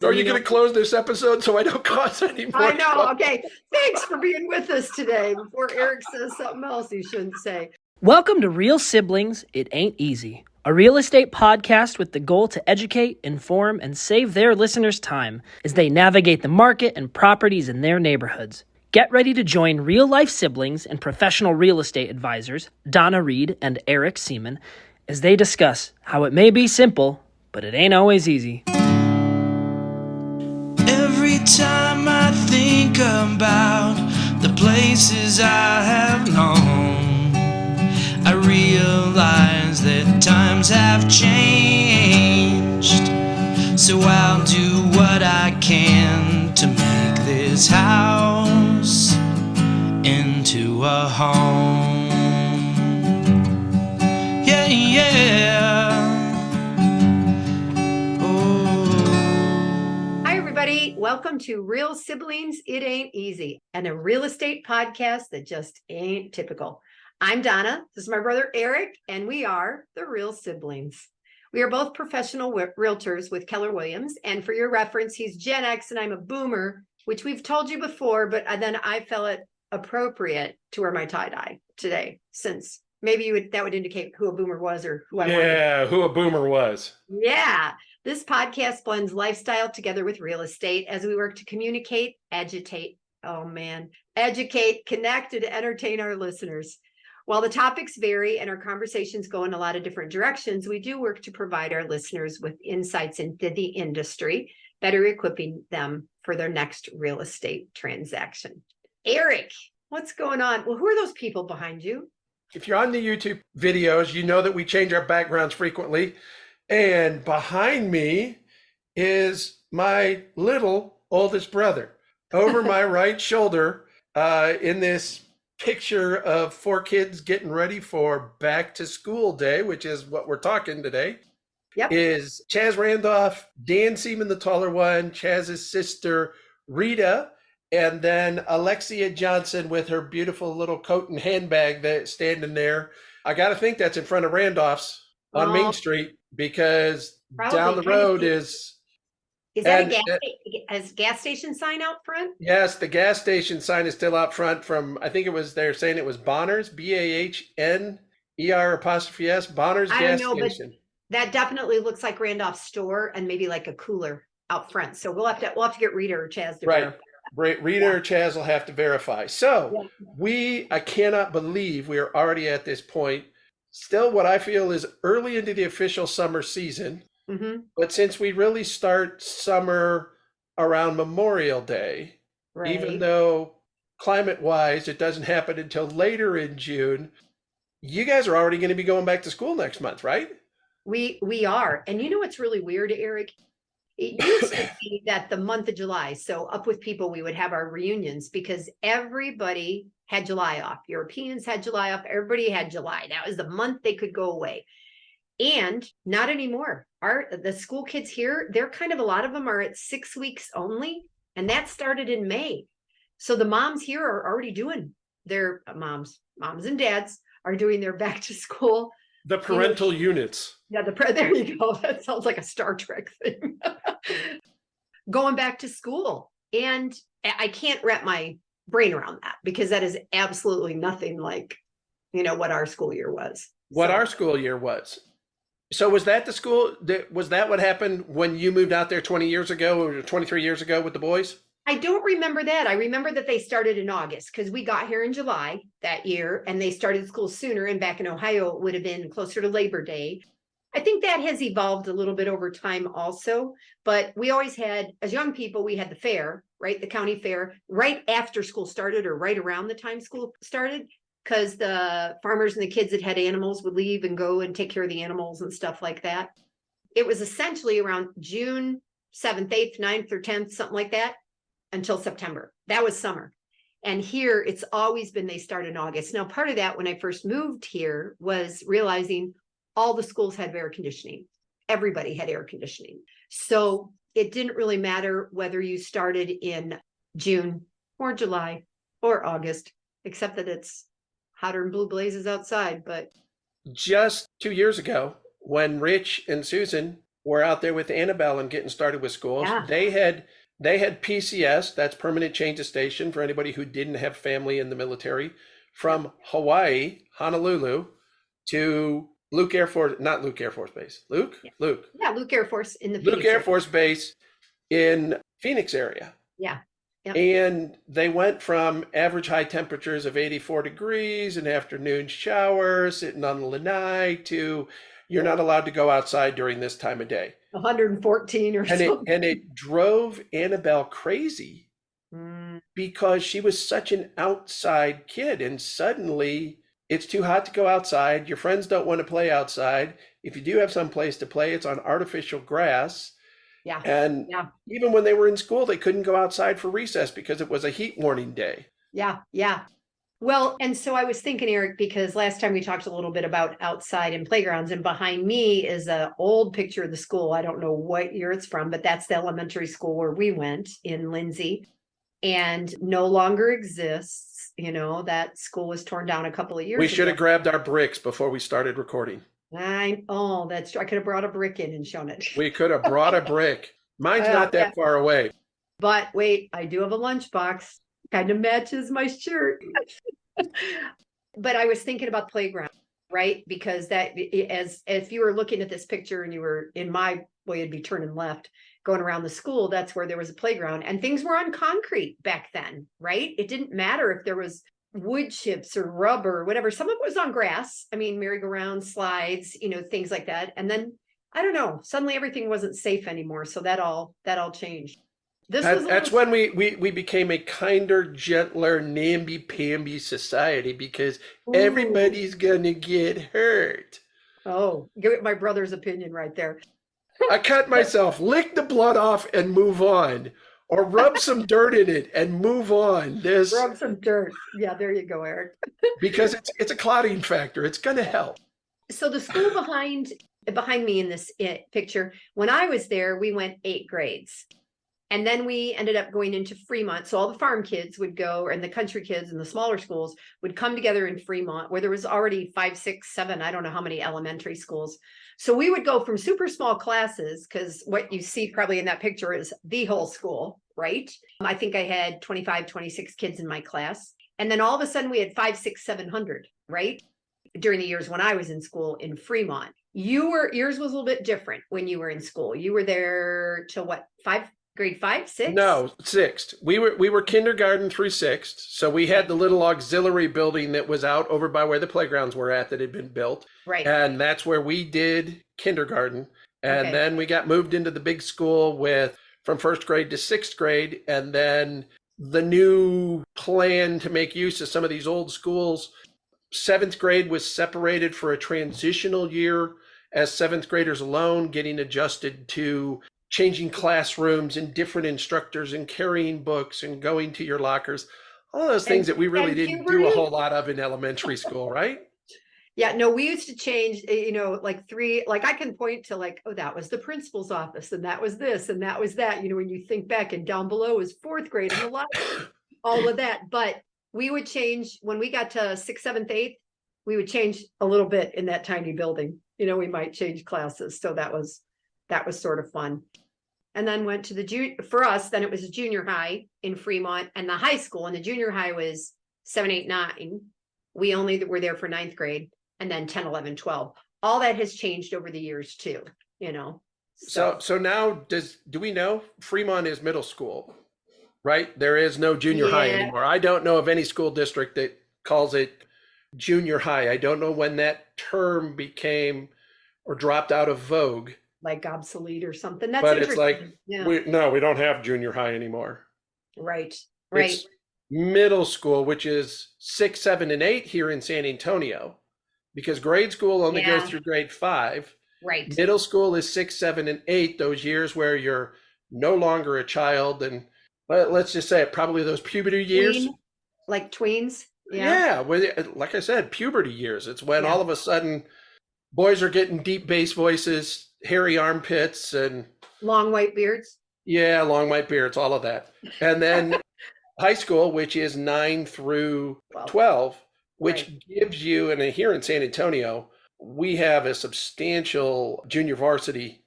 Are you going to close this episode so I don't cause any more I know. trouble? Okay. Thanks for being with us today before Eric says something else he shouldn't say. Welcome to Real Siblings, It Ain't Easy, a real estate podcast with the goal to educate, inform, and save their listeners time as they navigate the market and properties in their neighborhoods. Get ready to join real-life siblings and professional real estate advisors, Donna Reed and Eric Seemann, as they discuss how it may be simple, but it ain't always easy. Every time I think about the places I have known, I realize that times have changed. So I'll do what I can to make this house into a home. Yeah, yeah. Welcome to Real Siblings, It Ain't Easy, and a real estate podcast that just ain't typical. I'm Donna. This is my brother Eric, and we are the Real Siblings. We are both professional realtors with Keller Williams, and for your reference, he's Gen X and I'm a boomer, which we've told you before, but then I felt it appropriate to wear my tie-dye today, since maybe that would indicate who a boomer was or who I wanted. Yeah, who a boomer was. Yeah. This podcast blends lifestyle together with real estate as we work to communicate, educate, connect, and entertain our listeners. While the topics vary and our conversations go in a lot of different directions, we do work to provide our listeners with insights into the industry, better equipping them for their next real estate transaction. Eric, what's going on? Well, who are those people behind you? If you're on the YouTube videos, you know that we change our backgrounds frequently. And behind me is my little oldest brother. Over my right shoulder, in this picture of 4 kids getting ready for back to school day, which is what we're talking today, is Chaz Randolph, Dan Seemann, the taller one, Chaz's sister, Rita, and then Alexia Johnson with her beautiful little coat and handbag that's standing there. I got to think that's in front of Randolph's on Main Street, because down the road is that a gas station sign out front? Yes, the gas station sign is still out front from, I think it was, they're saying it was Bonner's, BAHNER''S, Bonner's gas station. But that definitely looks like Randolph's store and maybe like a cooler out front. So we'll have to get Rita or Chaz to verify. Rita or Chaz will have to verify. So I cannot believe we are already at this point. Still what I feel is early into the official summer season. Mm-hmm. But since we really start summer around Memorial Day, even though climate-wise it doesn't happen until later in June, you guys are already going to be going back to school next month, right? We are. And you know what's really weird, Eric? It used to be that the month of July, so Up With People, we would have our reunions because everybody had July off. Europeans had July off. Everybody had July. That was the month they could go away. And not anymore. The school kids here, they're kind of, a lot of them are at 6 weeks only. And that started in May. So the moms here are already doing their moms and dads are doing their back to school. The parental units. Yeah, there you go. That sounds like a Star Trek thing. Going back to school. And I can't wrap my brain around that because that is absolutely nothing like, what our school year was. Our school year was. So was that the school, was that what happened when you moved out there 20 years ago or 23 years ago with the boys? I don't remember that. I remember that they started in August because we got here in July that year and they started school sooner. And back in Ohio, it would have been closer to Labor Day. I think that has evolved a little bit over time also, but we always had, as young people, we had the fair, right? The county fair right after school started or right around the time school started, because the farmers and the kids that had animals would leave and go and take care of the animals and stuff like that. It was essentially around June 7th, 8th, 9th, or 10th, something like that, until September. That was summer. And here it's always been, they start in August. Now, part of that when I first moved here was realizing all the schools had air conditioning. Everybody had air conditioning. So it didn't really matter whether you started in June or July or August, except that it's hotter than blue blazes outside. But just 2 years ago, when Rich and Susan were out there with Annabelle and getting started with schools. Yeah. They had PCS, that's permanent change of station for anybody who didn't have family in the military, from Hawaii, Honolulu, to Luke Air Force, not Luke Air Force Base. Luke? Yeah. Luke. Yeah, Luke Air Force in the Luke Phoenix Air area. Force Base in Phoenix area. Yeah. Yep. And they went from average high temperatures of 84 degrees and afternoon showers, sitting on the lanai, to you're not allowed to go outside during this time of day. 114 or something. And it drove Annabelle crazy because she was such an outside kid. And suddenly it's too hot to go outside. Your friends don't want to play outside. If you do have some place to play, it's on artificial grass. Yeah. And even when they were in school, they couldn't go outside for recess because it was a heat warning day. Yeah. Yeah. Well, and so I was thinking, Eric, because last time we talked a little bit about outside and playgrounds, and behind me is an old picture of the school. I don't know what year it's from, but that's the elementary school where we went in Lindsey, and no longer exists. You know, that school was torn down a couple of years ago. We should have grabbed our bricks before we started recording. That's true. I could have brought a brick in and shown it. We could have brought a brick. Mine's not that far away. But wait, I do have a lunchbox. Kind of matches my shirt. But I was thinking about playground, right? Because that, as if you were looking at this picture and you were in my way, it'd be turning left, going around the school, that's where there was a playground, and things were on concrete back then, right? It didn't matter if there was wood chips or rubber or whatever. Some of it was on grass. I mean, merry-go-round slides, you know, things like that. And then, I don't know, suddenly everything wasn't safe anymore. So that all changed. That's when we became a kinder, gentler, namby-pamby society because everybody's gonna get hurt. Oh, get my brother's opinion right there. I cut myself, lick the blood off and move on. Or rub some dirt in it and move on. Rub some dirt. Yeah, there you go, Eric. Because it's a clotting factor. It's gonna help. So the school behind me in this picture, when I was there, we went 8 grades. And then we ended up going into Fremont. So all the farm kids would go, and the country kids and the smaller schools would come together in Fremont, where there was already 5, 6, 7, I don't know how many elementary schools. So we would go from super small classes, because what you see probably in that picture is the whole school, right? I think I had 25, 26 kids in my class. And then all of a sudden we had 5, 6, 700, right? During the years when I was in school in Fremont. Yours was a little bit different when you were in school. You were there till what, grade 5, 6? No, 6th. We were kindergarten through 6th. So we had the little auxiliary building that was out over by where the playgrounds were at that had been built. Right. And that's where we did kindergarten. And then we got moved into the big school from 1st grade to 6th grade. And then the new plan to make use of some of these old schools, 7th grade was separated for a transitional year as 7th graders alone, getting adjusted to changing classrooms and different instructors and carrying books and going to your lockers. All those things that we really didn't do a whole lot of in elementary school, right? Yeah, no, we used to change, you know, like 3, like I can point to like, oh, that was the principal's office and that was this and that was that, you know, when you think back, and down below is 4th grade and a lot, all of that. But we would change when we got to 6th, 7th, 8th, we would change a little bit in that tiny building. You know, we might change classes. So that was sort of fun. And then went to for us, then it was a junior high in Fremont, and the high school, and the junior high was 7, 8, 9. We only were there for 9th grade, and then 10, 11, 12. All that has changed over the years too, you know. So now do we know Fremont is middle school, right? There is no junior high anymore. I don't know of any school district that calls it junior high. I don't know when that term became or dropped out of vogue. Like obsolete or something. That's but interesting. It's like, we don't have junior high anymore. Right. It's middle school, which is 6, 7, and 8 here in San Antonio, because grade school only goes through grade 5. Right. Middle school is 6, 7, and 8, those years where you're no longer a child. And let's just say it, probably those puberty years. Like tweens. Yeah. Like I said, puberty years. It's when all of a sudden boys are getting deep bass voices, hairy armpits, and long white beards. Yeah, long white beards, all of that. And then high school, which is 9 through 12, which gives you, and here in San Antonio, we have a substantial junior varsity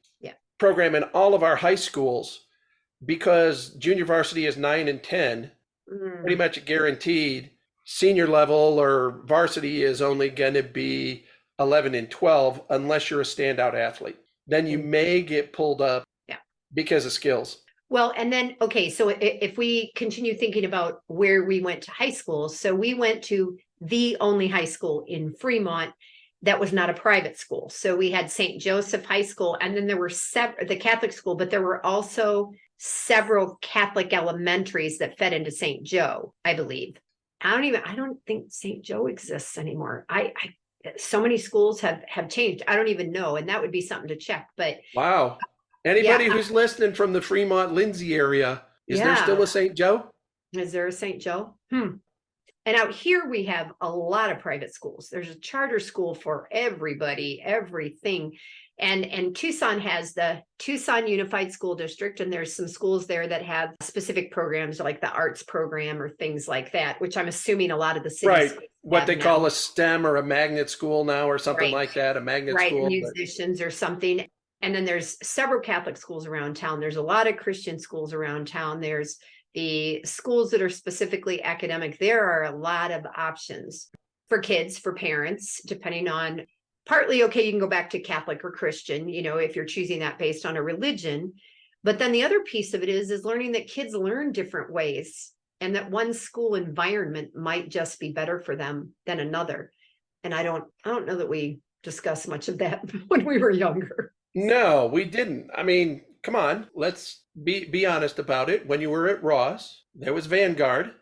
program in all of our high schools because junior varsity is 9 and 10, pretty much guaranteed. Senior level or varsity is only going to be 11 and 12 unless you're a standout athlete. Then you may get pulled up because of skills. Well, and then, okay, so if we continue thinking about where we went to high school, so we went to the only high school in Fremont that was not a private school. So we had St. Joseph High School, and then there were the Catholic school, but there were also several Catholic elementaries that fed into St. Joe, I believe. I don't think St. Joe exists anymore. So many schools have changed. I don't even know. And that would be something to check, but. Wow. Anybody who's listening from the Fremont, Lindsey area, is there still a St. Joe? Is there a St. Joe? And out here we have a lot of private schools. There's a charter school for everybody, everything. And Tucson has the Tucson Unified School District, and there's some schools there that have specific programs like the arts program or things like that, which I'm assuming a lot of the cities what they call a STEM or a magnet school now or something like that, a magnet school. Musicians or something. And then there's several Catholic schools around town. There's a lot of Christian schools around town. There's the schools that are specifically academic. There are a lot of options for kids, for parents, depending on partly, okay, you can go back to Catholic or Christian, if you're choosing that based on a religion. But then the other piece of it is learning that kids learn different ways and that one school environment might just be better for them than another. And I don't know that we discussed much of that when we were younger. No, we didn't. I mean, come on, let's be honest about it. When you were at Ross, there was Vanguard.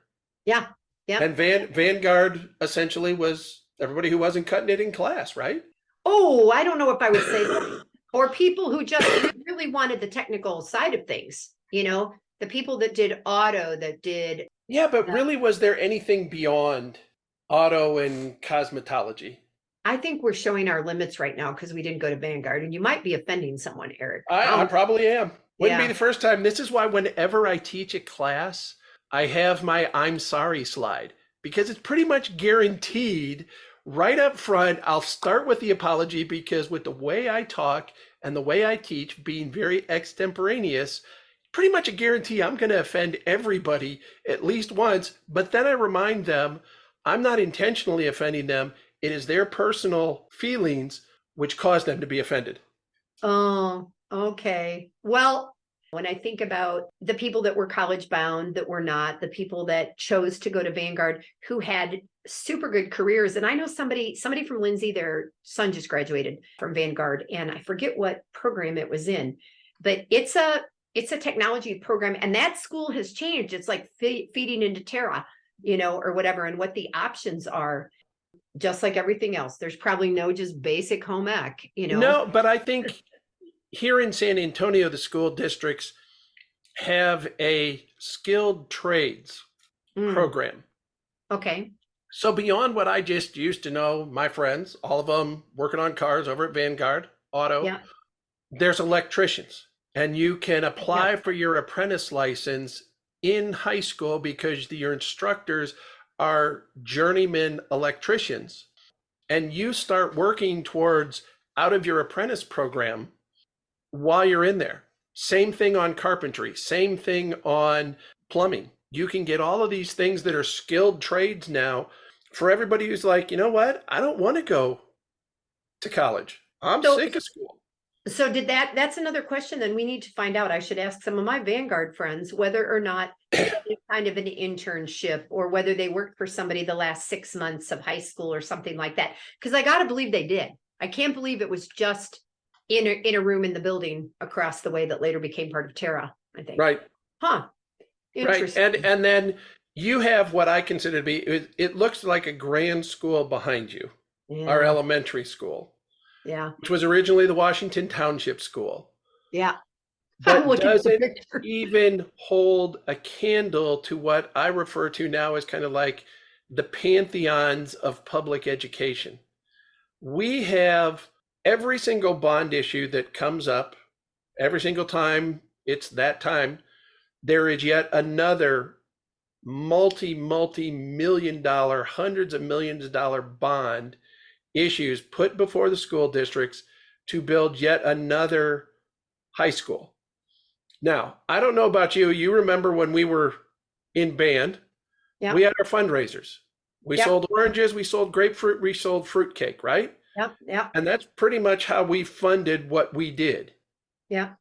Yeah. And Vanguard essentially was everybody who wasn't cutting it in class, right? Oh, I don't know if I would say that. Or people who just really wanted the technical side of things, the people that did auto, that did. Yeah, but really, was there anything beyond auto and cosmetology? I think we're showing our limits right now because we didn't go to Vanguard, and you might be offending someone, Eric. I probably am. Wouldn't be the first time. This is why whenever I teach a class, I have my I'm sorry slide, because it's pretty much guaranteed right up front. I'll start with the apology because with the way I talk and the way I teach, being very extemporaneous, pretty much a guarantee I'm going to offend everybody at least once. But then I remind them I'm not intentionally offending them. It is their personal feelings which caused them to be offended. Oh, okay. Well, when I think about the people that were college bound, that were not, the people that chose to go to Vanguard, who had super good careers. And I know somebody from Lindsey, their son just graduated from Vanguard, and I forget what program it was in, but it's a technology program, and that school has changed. It's like feeding into Terra, or whatever, and what the options are. Just like everything else, there's probably no just basic home ec, No, but I think here in San Antonio, the school districts have a skilled trades program. Okay. So beyond what I just used to know, my friends, all of them working on cars over at Vanguard Auto, there's electricians, and you can apply for your apprentice license in high school because your instructors are journeyman electricians, and you start working towards out of your apprentice program while you're in there. Same thing on carpentry, same thing on plumbing. You can get all of these things that are skilled trades now for everybody who's like, you know what? I don't want to go to college. I'm sick of school. So that's another question then we need to find out. I should ask some of my Vanguard friends whether or not kind of an internship or whether they worked for somebody the last 6 months of high school or something like that. Because I got to believe they did. I can't believe it was just in a room in the building across the way that later became part of Terra, I think. Right. Huh. Interesting. Right. And then you have what I consider to be, it looks like a grand school behind you, our elementary school. Yeah. Which was originally the Washington Township School. Yeah. But doesn't even hold a candle to what I refer to now as kind of like the pantheons of public education. We have every single bond issue that comes up, every single time it's that time, there is yet another multi-million dollar, hundreds of millions of dollar bond issues put before the school districts to build yet another high school. Now, I don't know about you. You remember when we were in band, Yep. we had our fundraisers. We Yep. sold oranges, we sold grapefruit, we sold fruitcake, right? Yep. Yep. And that's pretty much how we funded what we did. Yeah.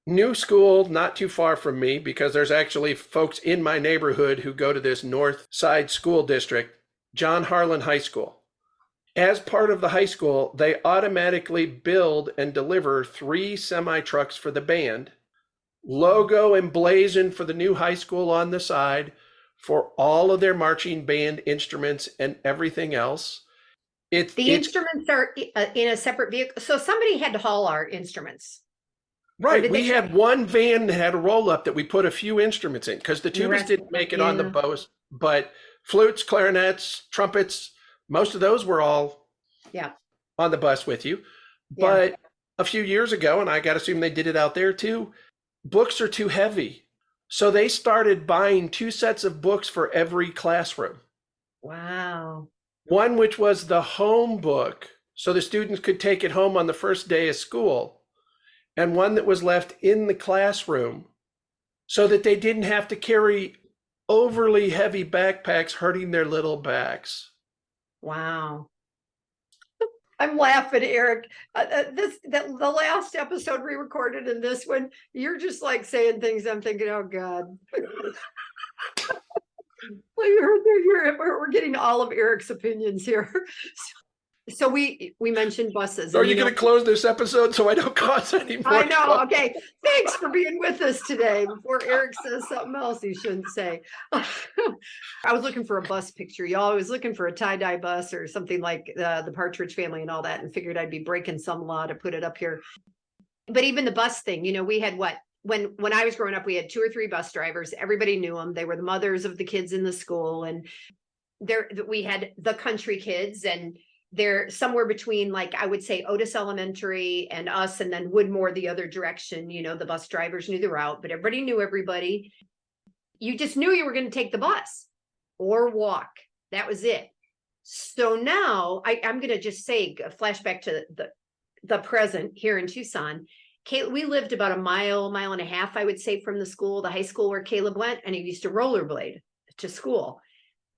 New school, not too far from me, because there's actually folks in my neighborhood who go to this North Side School District, John Harlan High School. As part of the high school, they automatically build and deliver 3 semi-trucks for the band, logo emblazoned for the new high school on the side, for all of their marching band instruments and everything else. The instruments are in a separate vehicle. So somebody had to haul our instruments. Right. We had one van that had a roll up that we put a few instruments in because the tubas didn't make it on the bus, but flutes, clarinets, trumpets, most of those were all on the bus with you. But a few years ago, and I got to assume they did it out there too, books are too heavy. So they started buying 2 sets of books for every classroom. Wow. One which was the home book, so the students could take it home on the first day of school, and one that was left in the classroom so that they didn't have to carry overly heavy backpacks hurting their little backs. Wow. I'm laughing, Eric. The last episode we recorded and this one, you're just like saying things I'm thinking, oh God. We're getting all of Eric's opinions here. So we mentioned buses. Are you going to close this episode so I don't cause any more? I know. Okay. Thanks for being with us today before Eric says something else he shouldn't say. I was looking for a bus picture, y'all. I was looking for a tie-dye bus or something like the Partridge Family and all that, and figured I'd be breaking some law to put it up here. But even the bus thing, we had when I was growing up, we had 2 or 3 bus drivers. Everybody knew them. They were the mothers of the kids in the school. And we had the country kids, and they're somewhere between, like, I would say Otis Elementary and us, and then Woodmore the other direction. The bus drivers knew the route, but everybody knew everybody. You just knew you were going to take the bus or walk. That was it. So now I'm going to just say, a flashback to the present here in Tucson. We lived about a mile and a half, I would say, from the school, the high school where Caleb went, and he used to rollerblade to school.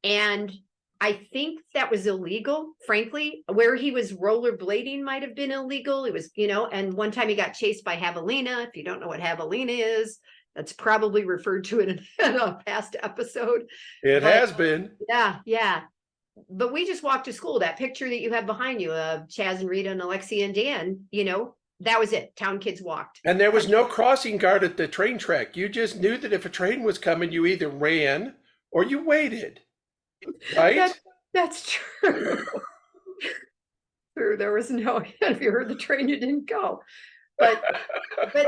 And I think that was illegal, frankly. Where he was rollerblading might have been illegal. It was, and one time he got chased by javelina. If you don't know what javelina is, that's probably referred to in a past episode. It has been. Yeah. But we just walked to school. That picture that you have behind you of Chaz and Rita and Alexia and Dan, that was it. Town kids walked. And there was no crossing guard at the train track. You just knew that if a train was coming, you either ran or you waited. Right? That's true. True. There was no, if you heard the train, you didn't go. But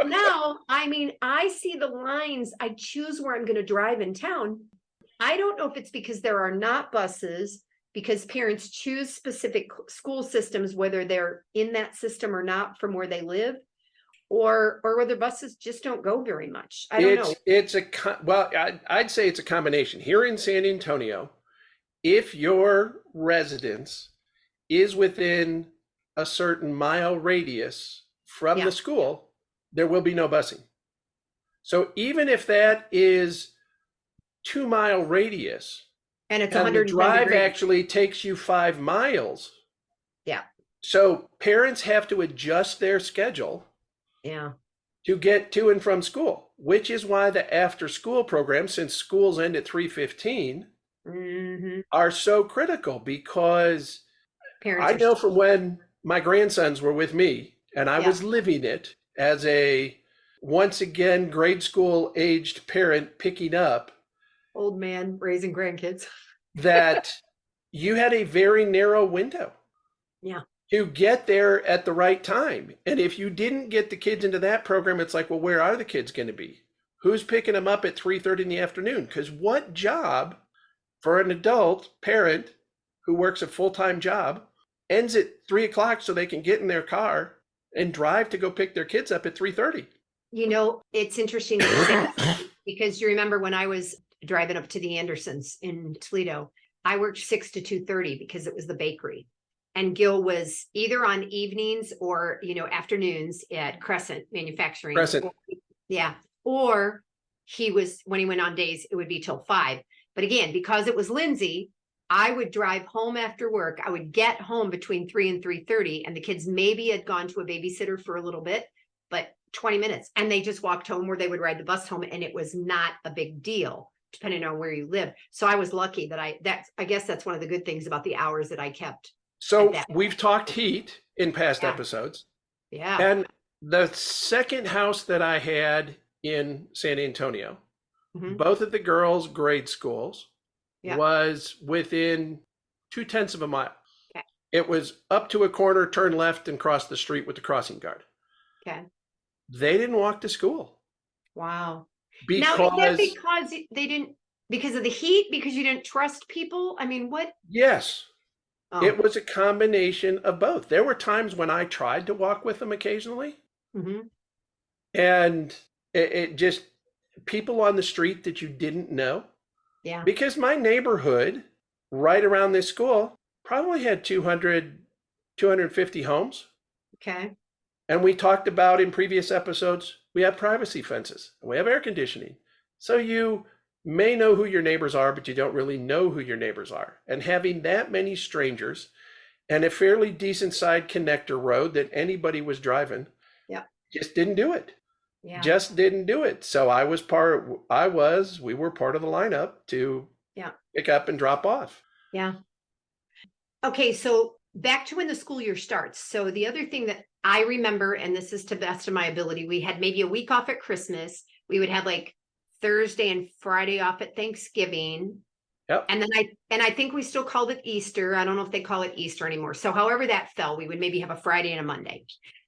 now, I see the lines. I choose where I'm going to drive in town. I don't know if it's because there are not buses, because parents choose specific school systems, whether they're in that system or not from where they live, or whether buses just don't go very much. I don't know. I'd say it's a combination. Here in San Antonio, if your residence is within a certain mile radius from the school, there will be no busing. So even if that is 2-mile radius, and it's and the drive actually takes you 5 miles. Yeah. So parents have to adjust their schedule to get to and from school, which is why the after school program, since schools end at 3:15, are so critical, because I know from when my grandsons were with me and I was living it as a, once again, grade school aged parent picking up, old man raising grandkids, that you had a very narrow window to get there at the right time. And if you didn't get the kids into that program, it's like, well, where are the kids going to be? Who's picking them up at 3:30 in the afternoon? Because what job for an adult parent who works a full-time job ends at 3 o'clock so they can get in their car and drive to go pick their kids up at 3:30? It's interesting that you say that, because you remember when I was driving up to the Andersons in Toledo, I worked 6 to 2:30 because it was the bakery. And Gil was either on evenings or, afternoons at Crescent Manufacturing. Crescent. Or he was, when he went on days, it would be till 5. But again, because it was Lindsey, I would drive home after work. I would get home between 3 and 3:30, and the kids maybe had gone to a babysitter for a little bit, but 20 minutes. And they just walked home, or they would ride the bus home, and it was not a big deal, depending on where you live. So I was lucky that I guess that's one of the good things about the hours that I kept. So we've talked heat in past episodes. Yeah. And the second house that I had in San Antonio, both of the girls' grade schools, was within 0.2 of a mile. Okay. It was up to a corner, turn left, and cross the street with the crossing guard. Okay. They didn't walk to school. Wow. Because, now, is that because they didn't, because of the heat, because you didn't trust people? I mean, what? Yes. Oh. It was a combination of both. There were times when I tried to walk with them occasionally. And it just, people on the street that you didn't know. Yeah. Because my neighborhood right around this school probably had 200, 250 homes. Okay. And we talked about in previous episodes, we have privacy fences and we have air conditioning. So you may know who your neighbors are, but you don't really know who your neighbors are. And having that many strangers and a fairly decent side connector road that anybody was driving, just didn't do it. Yeah. Just didn't do it. So we were part of the lineup to pick up and drop off. Yeah. Okay. So back to when the school year starts. So the other thing that I remember, and this is to the best of my ability, we had maybe a week off at Christmas. We would have like Thursday and Friday off at Thanksgiving. Yep. And then I think we still called it Easter. I don't know if they call it Easter anymore. So however that fell, we would maybe have a Friday and a Monday.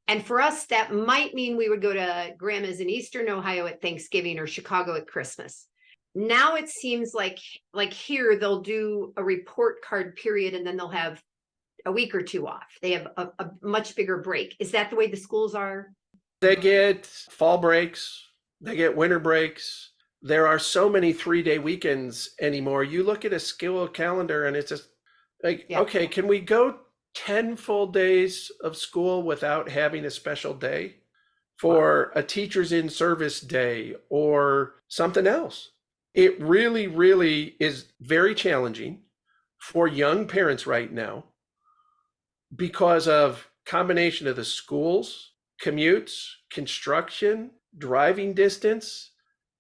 And for us, that might mean we would go to grandma's in Eastern Ohio at Thanksgiving or Chicago at Christmas. Now it seems like here they'll do a report card period and then they'll have a week or two off. They have a much bigger break. Is that the way the schools are? They get fall breaks. They get winter breaks. There are so many 3-day weekends anymore. You look at a school calendar and it's just like, okay, can we go 10 full days of school without having a special day for a teachers in service day or something else? It really, really is very challenging for young parents right now because of combination of the schools, commutes, construction, driving distance.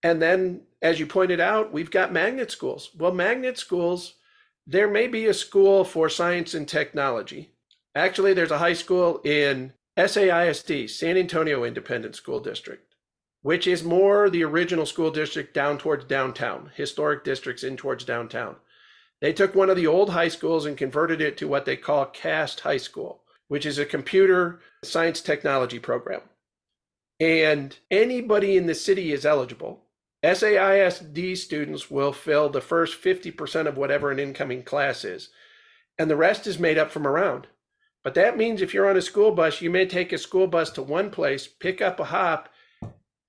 And then, as you pointed out, we've got magnet schools. Well, magnet schools, there may be a school for science and technology. Actually, there's a high school in SAISD, San Antonio Independent School District, which is more the original school district down towards downtown, historic districts in towards downtown. They took one of the old high schools and converted it to what they call CAST High School, which is a computer science technology program. And anybody in the city is eligible. SAISD students will fill the first 50% of whatever an incoming class is, and the rest is made up from around. But that means if you're on a school bus, you may take a school bus to one place, pick up a hop,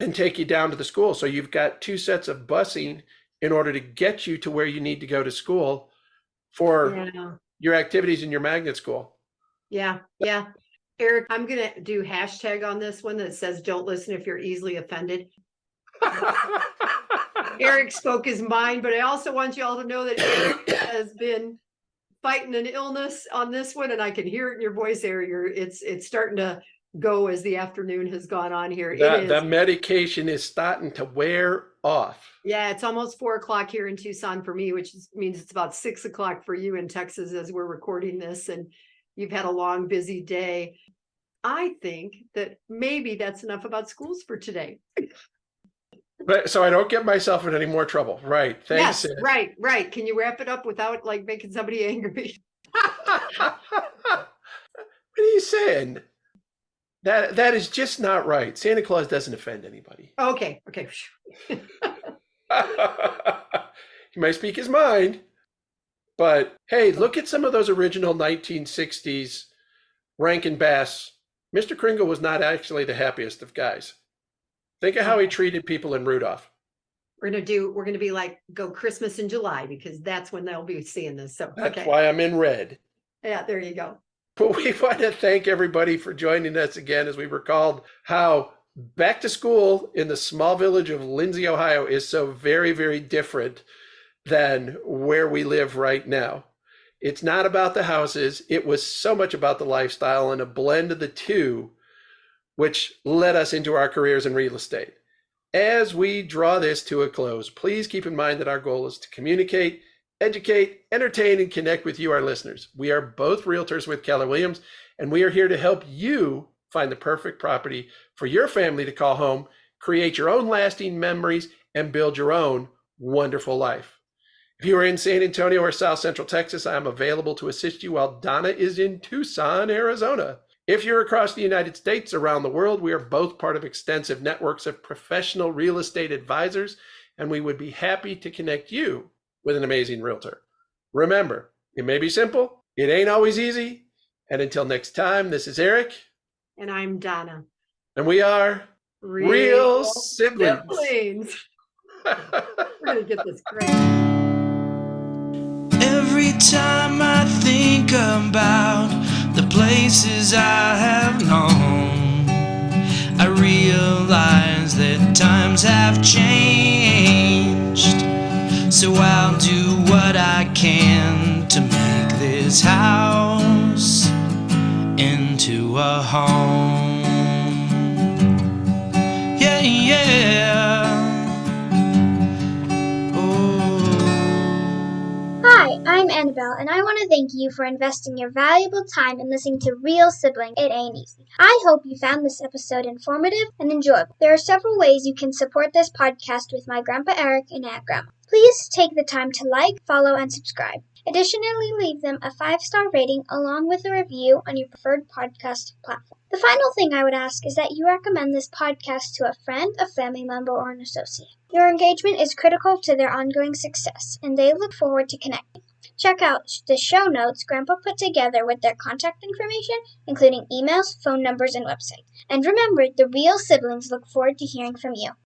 and take you down to the school. So you've got 2 sets of busing in order to get you to where you need to go to school for your activities in your magnet school. Yeah. Eric, I'm going to do hashtag on this one that says, don't listen if you're easily offended. Eric spoke his mind, but I also want you all to know that Eric has been fighting an illness on this one, and I can hear it in your voice, Eric. It's starting to go as the afternoon has gone on here. The medication is starting to wear off. Yeah, it's almost 4:00 here in Tucson for me, which means it's about 6:00 for you in Texas as we're recording this, and you've had a long, busy day. I think that maybe that's enough about schools for today. But so I don't get myself in any more trouble. Right. Thanks. Yes, right. Can you wrap it up without like making somebody angry? What are you saying? That is just not right. Santa Claus doesn't offend anybody. Okay. He might speak his mind, but hey, look at some of those original 1960s Rankin Bass. Mr. Kringle was not actually the happiest of guys. Think of how he treated people in Rudolph. We're gonna be like, go Christmas in July, because that's when they'll be seeing this. So that's why I'm in red. Yeah, there you go. But we want to thank everybody for joining us again as we recalled how back to school in the small village of Lindsey, Ohio is so very, very different than where we live right now. It's not about the houses. It was so much about the lifestyle and a blend of the two, which led us into our careers in real estate. As we draw this to a close, please keep in mind that our goal is to communicate, educate, entertain, and connect with you, our listeners. We are both realtors with Keller Williams, and we are here to help you find the perfect property for your family to call home, create your own lasting memories, and build your own wonderful life. If you are in San Antonio or South Central Texas, I am available to assist you while Donna is in Tucson, Arizona. If you're across the United States, around the world, we are both part of extensive networks of professional real estate advisors, and we would be happy to connect you with an amazing realtor. Remember, it may be simple, it ain't always easy, and until next time, this is Eric. And I'm Donna. And we are Real Siblings. We're going to get this great. Every time I think about the places I have known, I realize that times have changed. So I'll do what I can to make this house into a home. Yeah, yeah. Hi, I'm Annabelle, and I want to thank you for investing your valuable time in listening to Real Sibling. It Ain't Easy. I hope you found this episode informative and enjoyable. There are several ways you can support this podcast with my Grandpa Eric and Aunt Grandma. Please take the time to like, follow, and subscribe. Additionally, leave them a 5-star rating along with a review on your preferred podcast platform. The final thing I would ask is that you recommend this podcast to a friend, a family member, or an associate. Your engagement is critical to their ongoing success, and they look forward to connecting. Check out the show notes Grandpa put together with their contact information, including emails, phone numbers, and website. And remember, the Real Siblings look forward to hearing from you.